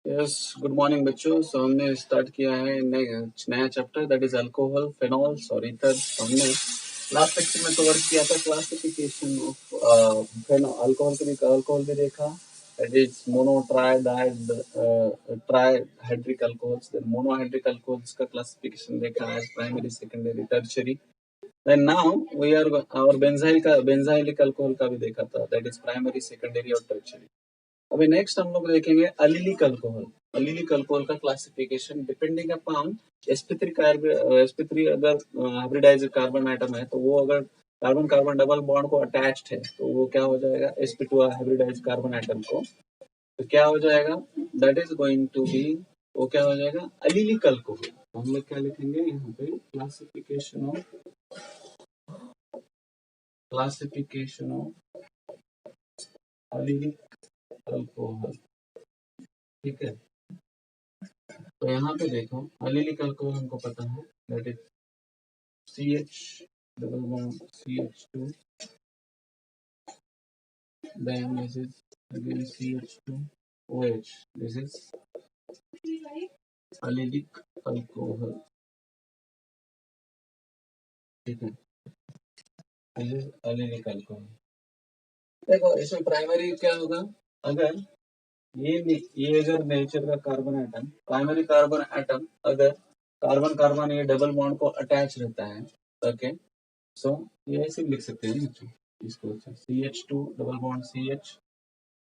Yes, good morning बच्चों। सो हमने start किया है नया चैप्टर दैट इज अल्कोहल, फेनॉल्स और ईथर्स। हमने लास्ट लेक्चर में कवर किया था क्लासिफिकेशन ऑफ अल्कोहल के भी अल्कोहल भी देखा। That is mono tri tri hydric alcohols, then monohydric alcohols का क्लासिफिकेशन देखा है, primary secondary tertiary. Then now we are और बेंजाइलिक अल्कोहल का भी देखा था, दैट इज प्राइमरी सेकेंडरी और टर्शियरी। अभी नेक्स्ट हम लोग देखेंगे अलिलिक अल्कोहल। अलिलिक अल्कोहल का क्लासिफिकेशन डिपेंडिंग अपॉन sp3 अगर हाइब्रिडाइज्ड कार्बन आइटम है तो वो अगर कार्बन कार्बन डबल बॉन्ड को अटैच्ड है तो वो क्या हो जाएगा, sp2 हाइब्रिडाइज्ड कार्बन आइटम को तो क्या हो जाएगा, that is going to be, वो क्या हो जाएगा, अलिलिक अल्कोहल। तो हम लोग क्या लिखेंगे यहाँ पे, क्लासिफिकेशन ऑफ अलिलिक अल्कोहल। ठीक है, तो यहाँ पे देखो अलिलिक अल्कोहल हमको पता है that is CH double bond CH2, then this is again CH2 OH. This is allylic alcohol. ठीक है, दिस इज अलिलिक अल्कोहल। देखो इसमें प्राइमरी क्या होगा, अगर ये अगर नेचर का carbon atom, primary carbon atom अगर कार्बन कार्बन ये डबल बॉन्ड को अटैच रहता है, ओके, सो ये ऐसे लिख सकते हैं ना इसको, CH2 double bond CH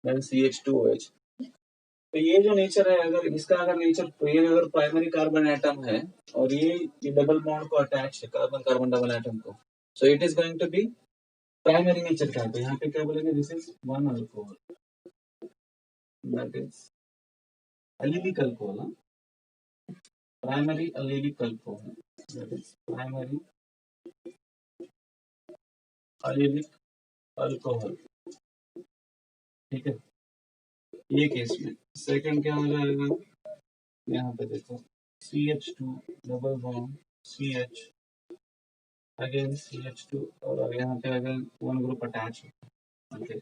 then CH2OH। तो ये जो नेचर है, अगर इसका अगर नेचर, तो ये अगर प्राइमरी कार्बन एटम है और ये डबल बॉन्ड को अटैच है कार्बन कार्बन डबल एटम को, so it is going to be primary nature का है। तो यहाँ पे क्या बोलेंगे, this is one alcohol, that is allylic alcohol. Primary allylic alcohol, that is primary allylic alcohol. ठीक है, ये केस में सेकंड क्या हो जाएगा, यहाँ पे देखो CH2 double bond CH again CH2 और यहाँ पे अगेन वन ग्रुप अटैच है। Okay,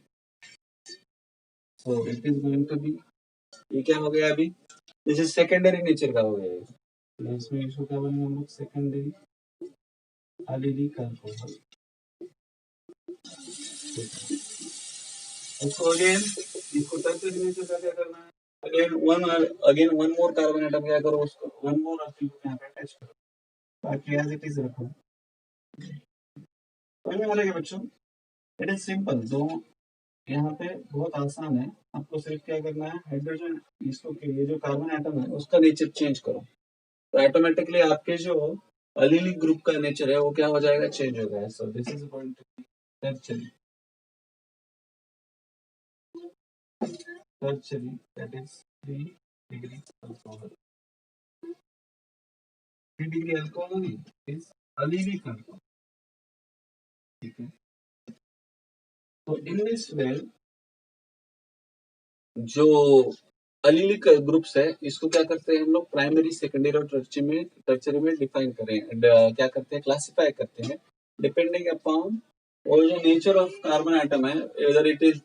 so it is going to be, ये क्या हो गया अभी, दिस इज सेकेंडरी नेचर का हो गया है। इसमें इसको क्या बोलेंगे हम लोग, सेकेंडरी अलिलिक अल्कोहल। इसको अगेन, इसको टर्शियरी नेचर का क्या करना है, again one more carbon atom क्या करो, उसको वन मोर अल्किल को यहाँ पे अटैच करो, बाकी एज इट इज रखो। समझ में आ रहा है बच्चों, इट इज सिंपल। दो यहाँ पे बहुत आसान है, आपको सिर्फ क्या करना है, हाइड्रोजन इसको ये जो कार्बन एटम है उसका नेचर चेंज करो, तो ऑटोमेटिकली आपके जो अलिलिक ग्रुप का नेचर है वो क्या हो जाएगा, चेंज हो जाएगा। So this is going to tertiary, that is 3 degree alcohol. 3 degree alcohol नहीं, इज अलिलिक अल्कोहल। ठीक है, तो इन दिस वे जो अलिलिक ग्रुप्स है इसको क्या करते हैं हम लोग, प्राइमरी सेकेंडरी और टर्शियरी में डिफाइन करें, क्या करते हैं, क्लासिफाई करते हैं डिपेंडिंग अपॉन वो जो नेचर ऑफ कार्बन आइटम है, इधर इट इज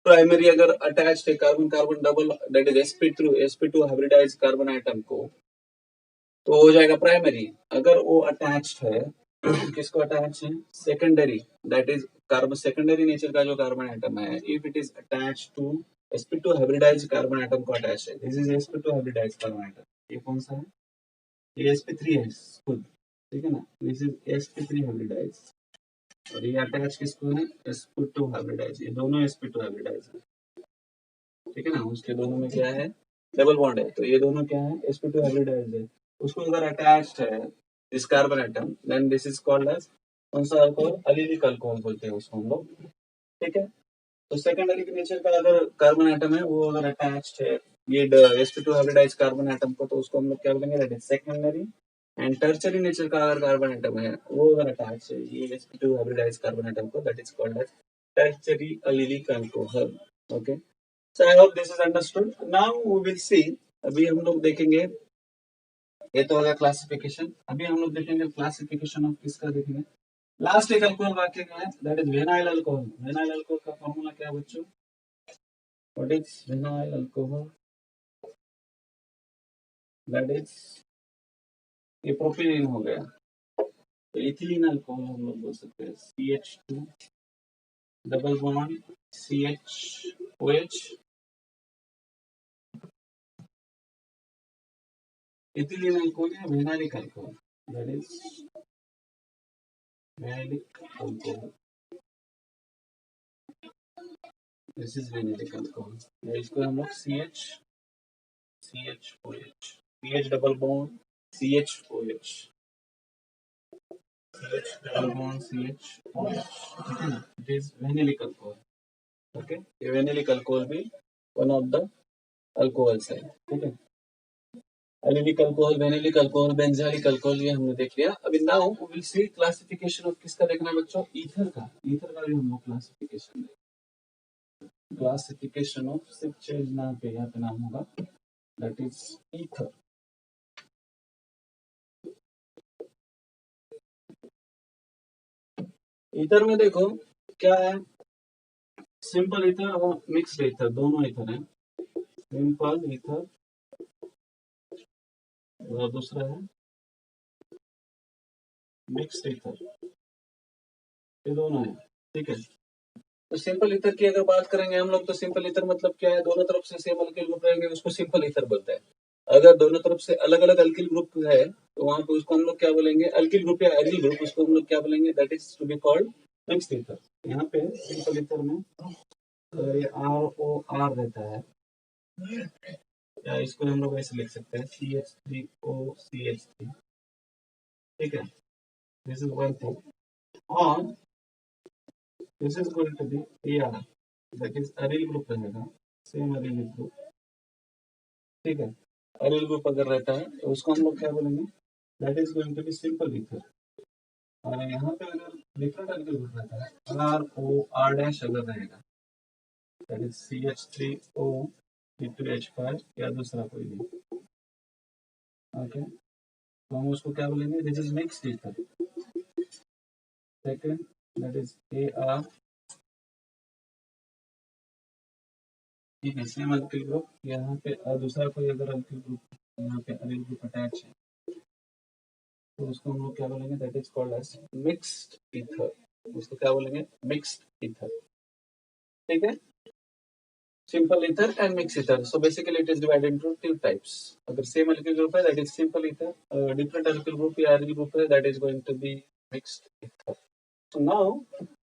प्राइमरी अगर अटैच्ड है carbon carbon double that is sp2 hybridised carbon atom को, तो हो जाएगा प्राइमरी। अगर वो अटैच्ड है किसको अटैच है, secondary, that is carbon secondary nature का जो कार्बन आइटम है, if it is attach to sp2 hybridised carbon atom को अटैच है, this is sp2 hybridised carbon atom. ये कौन सा है, ये sp3 है खुद, ठीक है ना, दिस इज sp3 हाइब्रिडाइज्ड और ये अटैच किसको है, sp2 हाइब्रिडाइज्ड, ये दोनों sp2 हाइब्रिडाइज्ड है। ठीक है ना, उसके दोनों में क्या है, डबल बॉन्ड है, तो ये दोनों क्या है, sp2 हाइब्रिडाइज्ड है, उसको अगर अटैच्ड है this carbon atom, then this is called as कौन सा अल्कोहल, अलिलिक अल्कोहल बोलते हैं उसको हम लोग। ठीक है, तो सेकेंडरी के नेचर का अगर कार्बन आइटम है वो अगर अटैच्ड है ये sp2 हाइब्रिडाइज्ड कार्बन आइटम को, तो उसको हम लोग क्या बोलेंगे, that is secondary. And tertiary nature का अगर कार्बन आइटम है वो अगर अटैच है ये sp2 हाइब्रिडाइज्ड कार्बन आइटम को, that is called as tertiary allylic alcohol. Okay, so I hope this is understood. Now we will see, अभी हम लोग देखेंगे, ये तो होगा क्लासिफिकेशन, अभी हम लोग देखेंगे क्लासिफिकेशन ऑफ किसका देखेंगे, लास्ट एक अल्कोहल वाक्य का है, that is vinyl alcohol. Vinyl alcohol का फॉर्मूला क्या है बच्चों, what is vinyl alcohol, that is ये प्रोपिलीन हो गया। तो इथिलीन अल्कोहल हम लोग बोल सकते हैं CH2 double bond CHOH। Ethylene alcohol या vinylic alcohol, that is vinylic alcohol, this is vinylic alcohol. इसको हम लोग CHOH CH double bond CHOH CH double bond CHOH, ठीक है ना, it is vinylic alcohol. Okay, ये विनाइलिक अल्कोहल भी one of the alcohols है, ठीक है। Allylic alcohol, vinylic alcohol, benzylic alcohol, ये हमने देख लिया। अभी now we will see classification of किसका देखना है बच्चों, ईथर का। ईथर का भी हम लोग क्लासिफिकेशन देखेंगे। क्लासिफिकेशन ऑफ सिर्फ चेंज नाम पे यहाँ पे नाम होगा, दैट इज ईथर। ईथर में देखो क्या है, सिंपल ईथर और मिक्स्ड ईथर, दोनों ईथर है। सिंपल ईथर और दूसरा है मिक्स्ड ईथर, ये दोनों है, ठीक है। तो सिंपल ईथर की अगर बात करेंगे हम लोग, तो सिंपल ईथर मतलब क्या है, दोनों तरफ से सेम अल्किल ग्रुप रहेंगे उसको सिंपल ईथर बोलते हैं। अगर दोनों तरफ से अलग अलग अल्किल ग्रुप है तो वहां पे उसको हम लोग क्या बोलेंगे, अल्किल ग्रुप या एरिल ग्रुप, उसको हम लोग क्या बोलेंगे, that is to be called mixed ether. यहाँ पे सिंपल ईथर में ये ROR रहता है, या इसको हम लोग ऐसे लिख सकते हैं CH3OCH3, ठीक है। दिस इज वन थिंग, और this is going to be AR, that is aryl group रहेगा, सेम अरिल ग्रुप, ठीक है। अरिल ग्रुप अगर रहता है तो उसको हम लोग क्या बोलेंगे, that is going to be simple ether. और यहाँ पे अगर डिफरेंट अरिल ग्रुप रहता है, ROR डैश अगर रहेगा, दैट इज CH3O C2H5 या दूसरा कोई भी, ओके, तो हम उसको क्या बोलेंगे, this is mixed ether. Second, that is AR, ठीक है, सेम अल्किल ग्रुप। यहाँ पे दूसरा कोई अगर अल्किल ग्रुप यहाँ पे अरिल ग्रुप अटैच है तो उसको हम लोग क्या बोलेंगे, that is called as mixed ether. उसको क्या बोलेंगे, मिक्स्ड ईथर, ठीक है। Simple ether and mix ether, so basically it is divided into two types. अगर सेम अल्किल ग्रुप है that is simple ether, different alkyl group या aryl group है that is going to be mixed ether. So now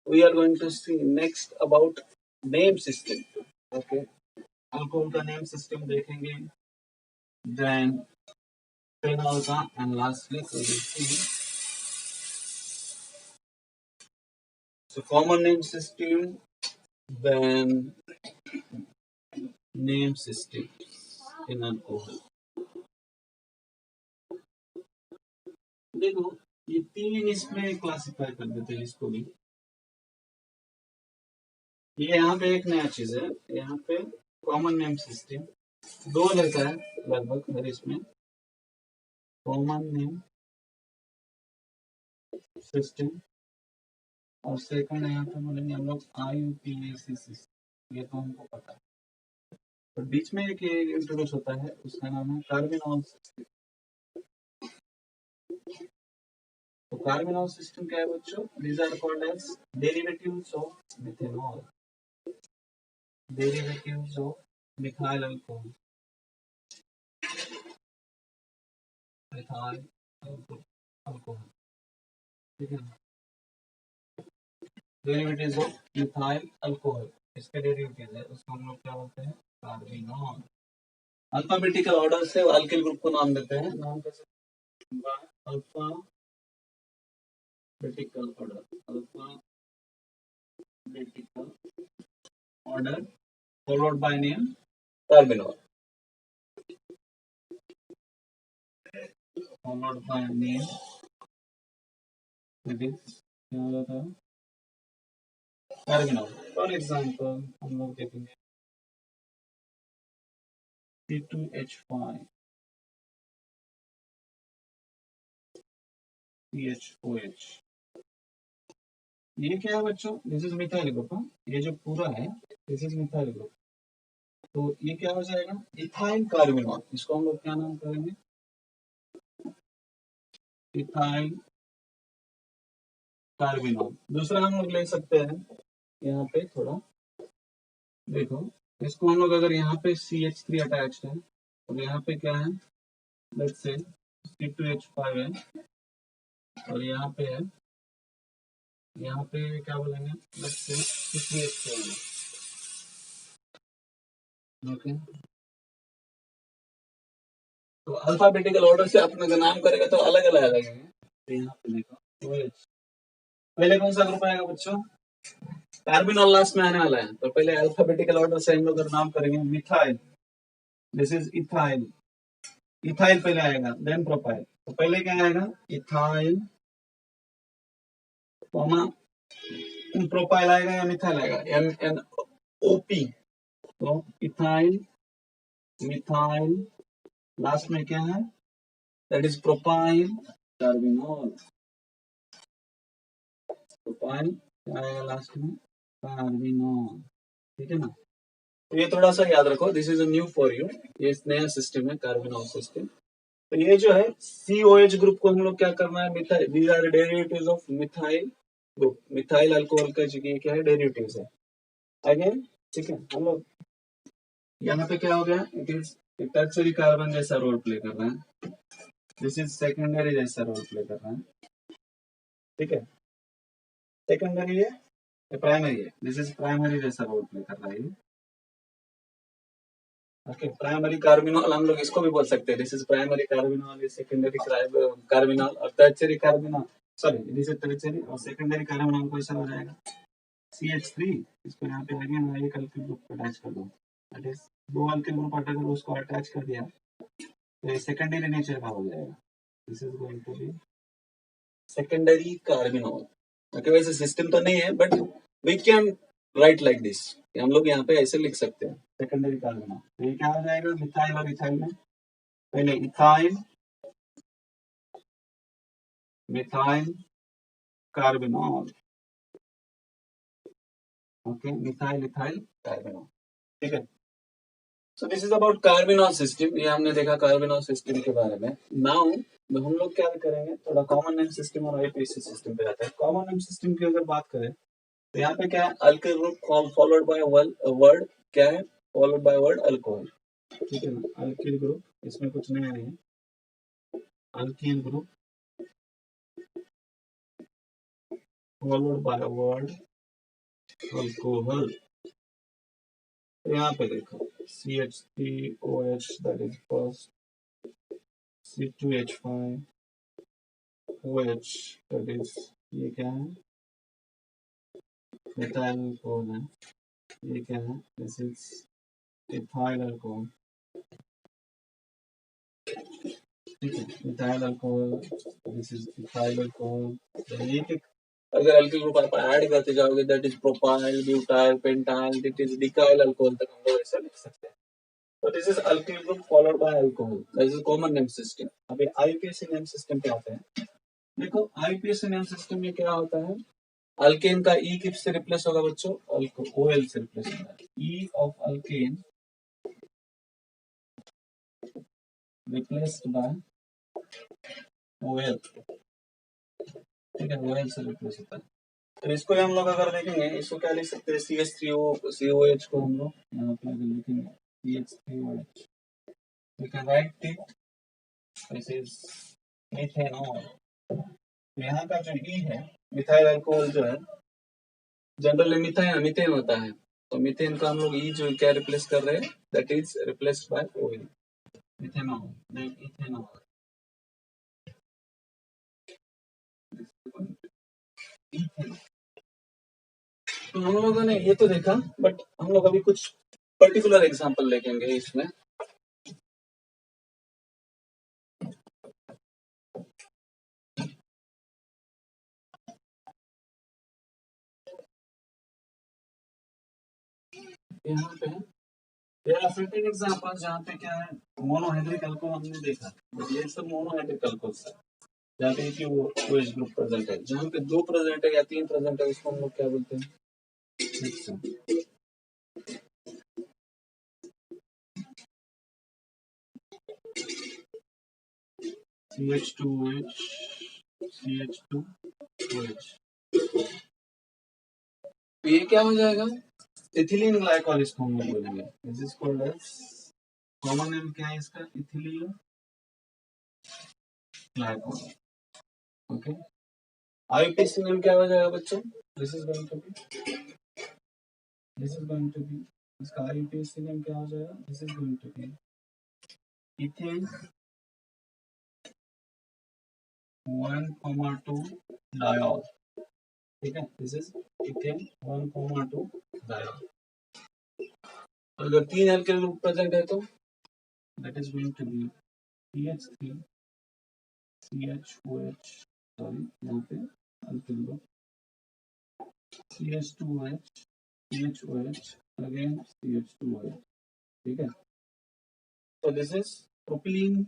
we are going to see next about name system, okay. Alcohol का name system देखेंगे, then phenol का, and lastly we will see so common name system, then name system in alcohol। देखो ये तीन इसमें classify कर देते हैं इसको भी। ये यहाँ पे एक नया चीज है, यहाँ पे कॉमन नेम सिस्टम दो लेता है लगभग हर इसमें, कॉमन नेम सिस्टम, और सेकंड यहाँ पे बोलेंगे हम लोग IUPAC सिस्टम, ये तो हमको पता है। तो बीच में एक इंट्रोड्यूस होता है, उसका नाम है कार्बिनॉल सिस्टम। तो कार्बिनॉल सिस्टम क्या है बच्चों, these are called as derivatives of methanol, derivatives of methyl alcohol, methyl alcohol, ठीक है। डेरिवेटिव्स ऑफ मिथाइल अल्कोहल, इसके डेरिवेटिव है, उसको हम लोग क्या बोलते हैं, कार्बिनॉल। अल्फाबेटिकल ऑर्डर से अल्किल ग्रुप को नाम देते हैं, नाम कैसे, alphabetical order, alphabetical order followed by name carbinol, followed by name, that is क्या होता है, carbinol। फॉर एग्जांपल हम लोग देखेंगे C2H5 CHOH, ये क्या है बच्चों, दिस इज मिथाइल ग्रुप, ये जो पूरा है दिस इज मिथाइल ग्रुप। तो ये क्या हो जाएगा, इथाइल कार्बिनॉल, इसको हम लोग क्या नाम करेंगे, इथाइल कार्बिनॉल। दूसरा हम लोग ले सकते हैं, यहाँ पे थोड़ा देखो, इसको हम लोग अगर यहाँ पे CH3 अटैच है और यहाँ पे क्या है, लेट्स से C2H5 है और यहाँ पे है, यहाँ पे क्या बोलेंगे, लेट्स से C3H7 है। ओके, तो अल्फाबेटिकल ऑर्डर से अपने का नाम करेगा तो अलग अलग आ जाएंगे। तो यहाँ पे देखो OH, पहले कौन सा ग्रुप आएगा बच्चों, कार्बिनॉल लास्ट में आने वाला है, तो पहले अल्फाबेटिकल ऑर्डर से हम लोग अगर नाम करेंगे, methyl, this is ethyl, ethyl पहले आएगा, देन प्रोपाइल। तो पहले क्या आएगा, इथाइल कॉमा प्रोपाइल आएगा या मिथाइल आएगा, MnO2, तो इथाइल, मिथाइल, लास्ट में क्या है, that is propyl carbinol. Propyl क्या आएगा लास्ट में, कार्बिनॉल। ठीक है ना, तो ये थोड़ा सा याद रखो, this is new for you, ये नया सिस्टम है कार्बिनॉल सिस्टम। तो ये जो है COH ग्रुप को हम लोग क्या करना है, methyl, these are derivatives of methyl group, methyl alcohol का जो क्या है, डेरिवेटिव्स है अगेन। ठीक है, हम लोग यहाँ पे क्या हो गया, इट इज टर्शियरी कार्बन जैसा रोल प्ले कर रहा है, दिस इज सेकेंडरी जैसा रोल प्ले कर रहा है। ठीक है, सेकेंडरी है या प्राइमरी है, दिस इज प्राइमरी जैसा रोल प्ले कर रहा है। ओके, प्राइमरी कार्बिनॉल हम लोग इसको भी बोल सकते हैं, this is primary carbinol, secondary carbinol और tertiary carbinol, sorry this is tertiary और सेकेंडरी कार्बिनॉल को ऐसा हो जाएगा CH3, इसको यहाँ पे अगेन एक अल्किल ग्रुप अटैच कर दो, दैट इज दो अल्किल ग्रुप अगर उसको अटैच कर दिया तो ये सेकेंडरी नेचर का हो जाएगा, this is going to be secondary carbinol. Okay, वैसे सिस्टम तो नहीं है but we can write like this, हम लोग यहाँ पे ऐसे लिख सकते हैं सेकेंडरी कार्बिनॉल। तो ये क्या हो जाएगा, मिथाइल और इथाइल में, पहले ethyl, methyl carbinol, okay, methyl ethyl carbinol. ठीक है, सो this is about carbinol system, ये हमने देखा कार्बिनॉल सिस्टम के बारे में। नाउ हम लोग क्या करेंगे, थोड़ा कॉमन नेम सिस्टम और IUPAC सिस्टम पे आते हैं। कॉमन नेम सिस्टम की अगर बात करें तो यहाँ पे क्या है, alkyl group followed by word, क्या है, फॉलोड बाय वर्ड अल्कोहल। ठीक है ना, अल्किल ग्रुप, इसमें कुछ नया नहीं है, alkyl group followed by word alcohol. तो यहाँ पे देखो CH3OH, that is first, C2H5 OH, that is, ये क्या है, मिथाइल अल्कोहल है, ये क्या है, दिस इज इथाइल अल्कोहल। ठीक है, methyl alcohol, this is ethyl alcohol. एक एक अगर अल्किल ग्रुप आप ऐड करते जाओगे, that is propyl, butyl, pentyl, this is decyl alcohol तक हम लोग ऐसा लिख सकते हैं। तो this is alkyl group followed by alcohol, this is common name system. अभी IUPAC नेम सिस्टम पे आते हैं। देखो IUPAC नेम सिस्टम में क्या होता है, अल्केन का E किससे रिप्लेस होगा बच्चों, OL से रिप्लेस होगा, E of alkane replaced by OL। ठीक है, OL से रिप्लेस होता है। तो इसको हम लोग अगर देखेंगे, इसको क्या लिख सकते हैं, CH3COH को हम लोग यहाँ पे अगर लिखेंगे CH3OH, we can write it, this is methanol। यहाँ का जो E है, मिथाइल अल्कोहल जो है, जनरली मीथेन होता है, तो मीथेन का हम लोग E जो क्या रिप्लेस कर रहे हैं, that is replaced by OL, methanol, then ethanol. तो हम लोगों ने ये तो देखा, बट हम लोग अभी कुछ पर्टिकुलर एग्जांपल देखेंगे इसमें। यहाँ पे there are certain examples जहाँ पे क्या है, मोनोहाइड्रिक अल्कोहल हमने देखा, ये सब मोनोहाइड्रिक अल्कोहल है, जहाँ पे कि वो OH ग्रुप प्रेजेंट है, जहाँ पे 2 प्रेजेंट है या 3 प्रेजेंट है, उसको हम लोग क्या बोलते हैं, CH2OH CH2OH। तो ये क्या हो जाएगा, इथिलीन ग्लाइकॉल इसको हम लोग बोलेंगे। This is called as, common name क्या है इसका, ethylene glycol. Okay, IPC name क्या हो जाएगा बच्चों, this is going to be इसका आईपीसी नेम क्या हो जाएगा, this is going to be ethane 1,2 diol. ठीक है, दिस इज इथेन 1,2 डायोल। अगर 3 एल्केन ग्रुप प्रेजेंट है तो that is going to be CH3 CHOH, sorry यहाँ पे alkene group CH2OH CHOH again CH2OH। ठीक है, तो this is propylene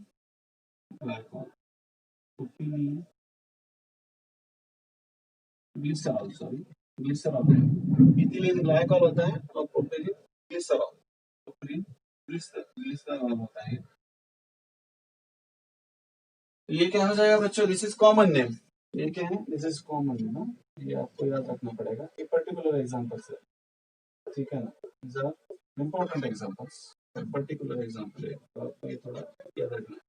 glycol, propylene glycerol, sorry glycerol है, इथिलीन ग्लाइकॉल होता है और प्रोपिलीन ग्लिसरॉल, प्रोपिलीन ग्लिसरॉल होता है। ये क्या हो जाएगा बच्चों, दिस इज कॉमन नेम। ये क्या है, दिस इज कॉमन नेम, ये आपको याद रखना पड़ेगा। ये पर्टिकुलर एग्जांपल्स है, ठीक है ना, these are important examples, particular example है, तो आपको ये थोड़ा याद रखना है।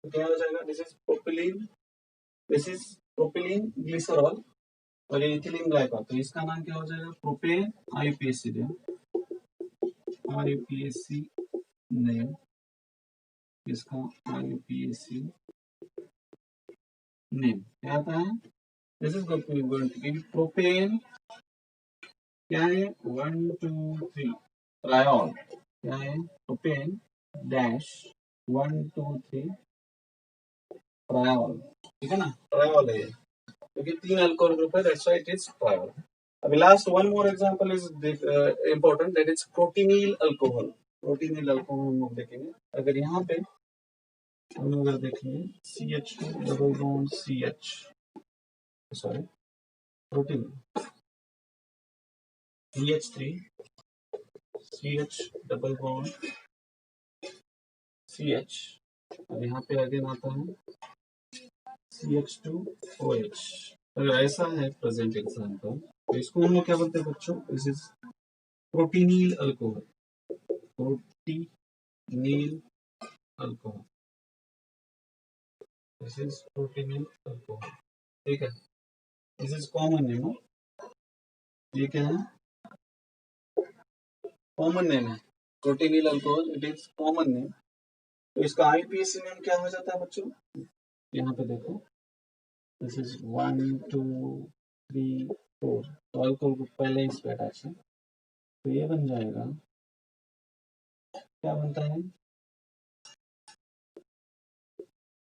तो क्या हो जाएगा, दिस इज प्रोपिलीन ग्लिसरॉल और ये इथिलीन ग्लाइकॉल, तो इसका नाम क्या हो जाएगा, propane IUPAC name, IUPAC name, इसका आईयूपीएसी नेम क्या आता है, this is going to be propane, क्या है 1 2 3 ट्रायोल, क्या है प्रोपेन डैश 1 2 3 ट्रायोल। ठीक है ना, ट्रायोल है क्योंकि 3 अल्कोहल ग्रुप है, that's why it is triol. अभी last one more example is important, that is propenyl alcohol. Propenyl alcohol हम लोग देखेंगे, अगर यहाँ पे हम लोग अगर देखेंगे CH2 double bond CH, sorry protein CH3 CH double bond CH, और यहाँ पे अगेन आता है CH2OH। अगर ऐसा है प्रेजेंट एग्जांपल, तो इसको हम लोग क्या बोलते हैं बच्चों, this is propenyl alcohol, propenyl alcohol, this is propenyl alcohol. ठीक है, दिस इज कॉमन नेम, ये क्या है, कॉमन नेम है, propenyl alcohol, it is common name. तो इसका आईपीएसी नेम क्या हो जाता है बच्चों, यहाँ पे देखो, दिस इज 1 2 3 4, तो अल्कोहल ग्रुप पहले इस पे अटैच है, तो ये बन जाएगा, क्या बनता है,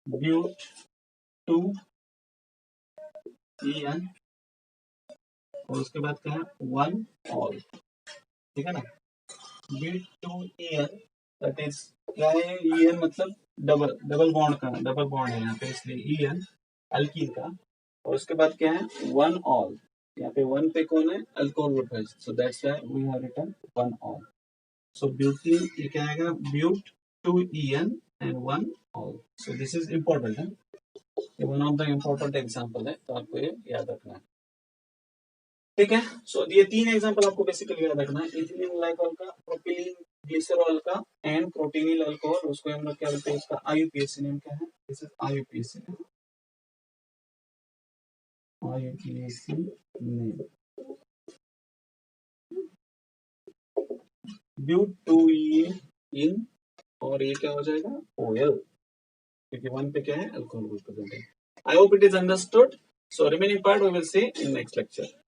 ब्यूट 2 EN, और उसके बाद क्या है 1 ऑल। ठीक है ना, ब्यूट 2 EN, दैट इज क्या है, EN मतलब डबल बॉन्ड का, डबल बॉन्ड है यहाँ पे, इसलिए EN अल्कीन का, और उसके बाद क्या है 1 ऑल, यहाँ पे 1 पे कौन है, अल्कोहल ग्रुप है, so that's why we have written 1 ol. So butene, ये क्या आएगा, but 2 EN and 1 ol. So this is important है, ये one of the important example है, तो आपको ये याद रखना है। ठीक है, सो ये 3 एग्जांपल आपको बेसिकली याद रखना है, इथिलीन ग्लाइकॉल का, प्रोपिलीन ग्लिसरॉल का एंड प्रोटीनिल अल्कोहल, उसको हम लोग क्या बोलते हैं, उसका आईयूपीएसी नेम क्या है, this is IUPAC name, IUPAC name, but 2 en, और ये क्या हो जाएगा ओएल, क्योंकि 1 पे क्या है, अल्कोहल ग्रुप प्रेजेंट है। I hope it is understood, so remaining part we will see in next lecture.